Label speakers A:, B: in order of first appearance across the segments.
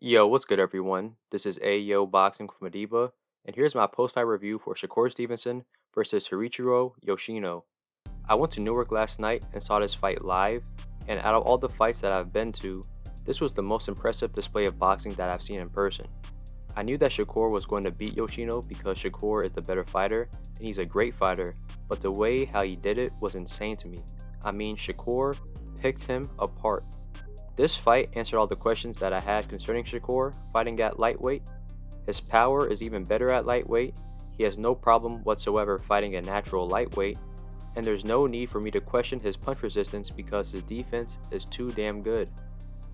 A: Yo, what's good everyone? This is Ayo Boxing with Madiba, and here's my post-fight review for Shakur Stevenson versus Shuichiro Yoshino. I went to Newark last night and saw this fight live, and out of all the fights that I've been to, this was the most impressive display of boxing that I've seen in person. I knew that Shakur was going to beat Yoshino because Shakur is the better fighter, and he's a great fighter, but the way how he did it was insane to me. I mean, Shakur picked him apart. This fight answered all the questions that I had concerning Shakur fighting at lightweight. His power is even better at lightweight, he has no problem whatsoever fighting a natural lightweight, and there's no need for me to question his punch resistance because his defense is too damn good.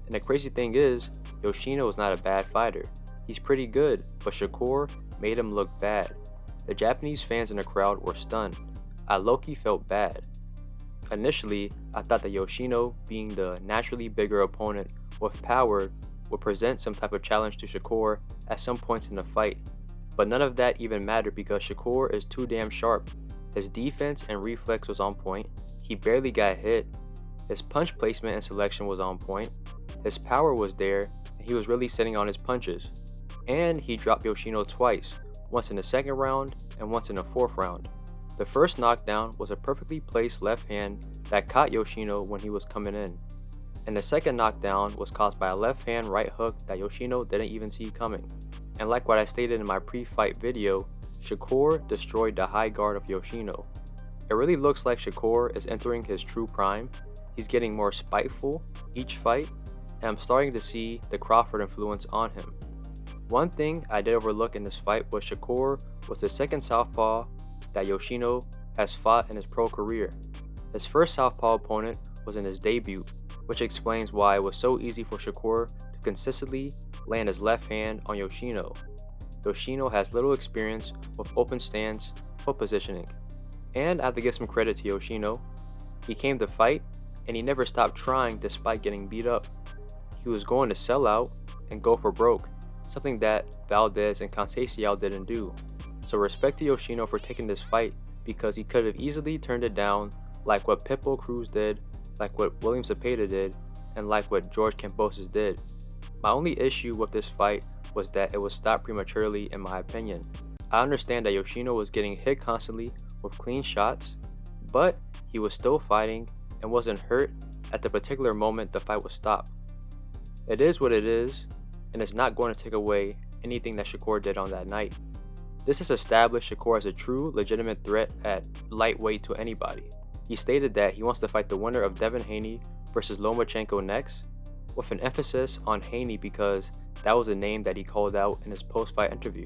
A: And the crazy thing is, Yoshino is not a bad fighter. He's pretty good, but Shakur made him look bad. The Japanese fans in the crowd were stunned. I low-key felt bad. Initially, I thought that Yoshino, being the naturally bigger opponent with power, would present some type of challenge to Shakur at some points in the fight, but none of that even mattered because Shakur is too damn sharp. His defense and reflex was on point, he barely got hit, his punch placement and selection was on point, his power was there, and he was really sitting on his punches. And he dropped Yoshino twice, once in the second round and once in the fourth round. The first knockdown was a perfectly placed left hand that caught Yoshino when he was coming in, and the second knockdown was caused by a left hand right hook that Yoshino didn't even see coming. And like what I stated in my pre-fight video, Shakur destroyed the high guard of Yoshino. It really looks like Shakur is entering his true prime. He's getting more spiteful each fight, and I'm starting to see the Crawford influence on him. One thing I did overlook in this fight was Shakur was the second southpaw that Yoshino has fought in his pro career. His first southpaw opponent was in his debut, which explains why it was so easy for Shakur to consistently land his left hand on Yoshino. Yoshino has little experience with open stance foot positioning, and I have to give some credit to Yoshino. He came to fight, and he never stopped trying despite getting beat up. He was going to sell out and go for broke, something that Valdez and Conceição didn't do. So respect to Yoshino for taking this fight because he could have easily turned it down like what Pitbull Cruz did, like what William Zepeda did, and like what George Kambosos did. My only issue with this fight was that it was stopped prematurely in my opinion. I understand that Yoshino was getting hit constantly with clean shots, but he was still fighting and wasn't hurt at the particular moment the fight was stopped. It is what it is, and it's not going to take away anything that Shakur did on that night. This has established Shakur as a true, legitimate threat at lightweight to anybody. He stated that he wants to fight the winner of Devin Haney versus Lomachenko next, with an emphasis on Haney because that was a name that he called out in his post-fight interview.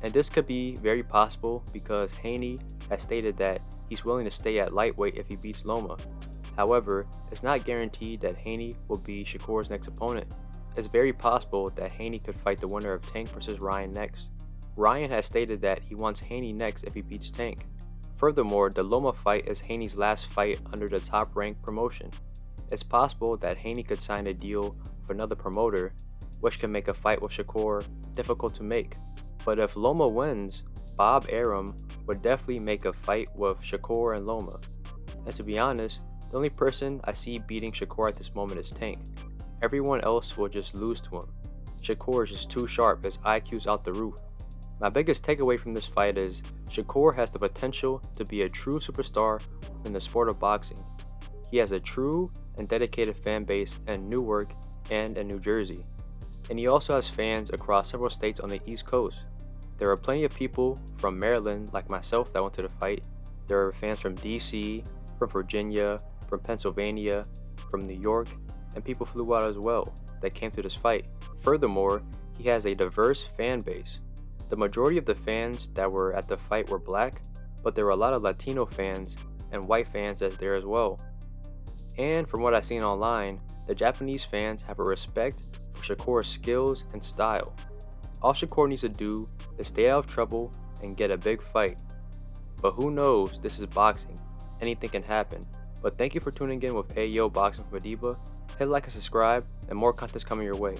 A: And this could be very possible because Haney has stated that he's willing to stay at lightweight if he beats Loma. However, it's not guaranteed that Haney will be Shakur's next opponent. It's very possible that Haney could fight the winner of Tank versus Ryan next. Ryan has stated that he wants Haney next if he beats Tank. Furthermore, the Loma fight is Haney's last fight under the top-ranked promotion. It's possible that Haney could sign a deal with another promoter, which can make a fight with Shakur difficult to make. But if Loma wins, Bob Arum would definitely make a fight with Shakur and Loma. And to be honest, the only person I see beating Shakur at this moment is Tank. Everyone else will just lose to him. Shakur is just too sharp, his IQ's out the roof. My biggest takeaway from this fight is Shakur has the potential to be a true superstar in the sport of boxing. He has a true and dedicated fan base in Newark and in New Jersey. And he also has fans across several states on the East Coast. There are plenty of people from Maryland like myself that went to the fight. There are fans from DC, from Virginia, from Pennsylvania, from New York, and people flew out as well that came to this fight. Furthermore, he has a diverse fan base. The majority of the fans that were at the fight were black, but there were a lot of Latino fans and white fans that's there as well. And from what I've seen online, the Japanese fans have a respect for Shakur's skills and style. All Shakur needs to do is stay out of trouble and get a big fight. But who knows, this is boxing. Anything can happen. But thank you for tuning in with Ayo Boxing from Madiba. Hit like and subscribe, and more content's coming your way.